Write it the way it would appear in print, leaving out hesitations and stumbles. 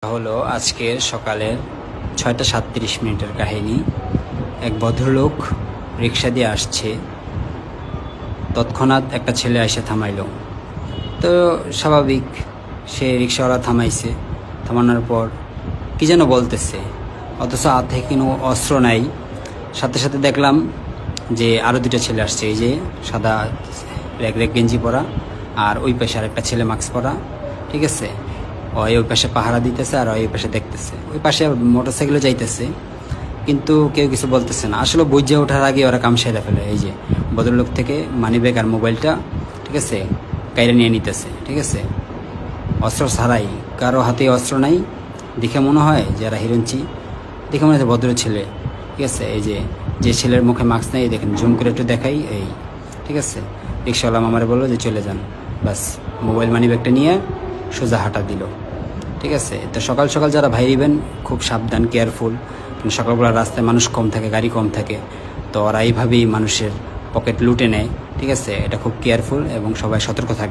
হলো আজকের সকালের 6:37 কাহিনী। এক ভদ্রলোক রিক্সা দিয়ে আসছে, তৎক্ষণাৎ একটা ছেলে এসে থামাইলো। তো স্বাভাবিক, সে রিক্সাওয়ালা থামাইছে। থামানোর পর কি যেন বলতেছে, অথচ হাতে কোনো অস্ত্র নাই। সাথে সাথে দেখলাম যে আরও দুটো ছেলে আসছে, এই যে সাদা রেগ গেঞ্জি পরা, আর ওই পাশে আরেকটা ছেলে মাস্ক পরা। ঠিক আছে, ওই পাশে পাহারা দিতেছে আর ওই পাশে দেখতেছে। ওই পাশে মোটরসাইকেলে যাইতেছে, কিন্তু কেউ কিছু বলতেছে না। আসলে বুঝে ওঠার আগে ওরা কাম সেরে ফেলে। এই যে ভদ্রলোক থেকে মানিব্যাগ আর মোবাইলটা, ঠিক আছে, কাইরে নিয়ে নিতেছে। ঠিক আছে, অস্ত্র ছাড়াই, কারো হাতে অস্ত্র নাই। দেখে মনে হয় যারা হিরঞ্চি, দেখে মনে হচ্ছে ভদ্র ছেলে। ঠিক আছে, এই যে ছেলের মুখে মাস্ক নেই, দেখেন জুম করে একটু দেখাই। এই ঠিক আছে, রিক্সাওয়ালা মামারে বললো যে চলে যান, বাস মোবাইল মানিব্যাগটা নিয়ে সোজা হাঁটা দিল। ঠিক আছে, তো সকাল সকাল যারা ভাইরিবেন খুব সাবধান, কেয়ারফুল। সকালবেলা রাস্তায় মানুষ কম থাকে, গাড়ি কম থাকে, তো ওরা এইভাবেই মানুষের পকেট লুটে নেয়। ঠিক আছে, এটা খুব কেয়ারফুল এবং সবাই সতর্ক থাকে।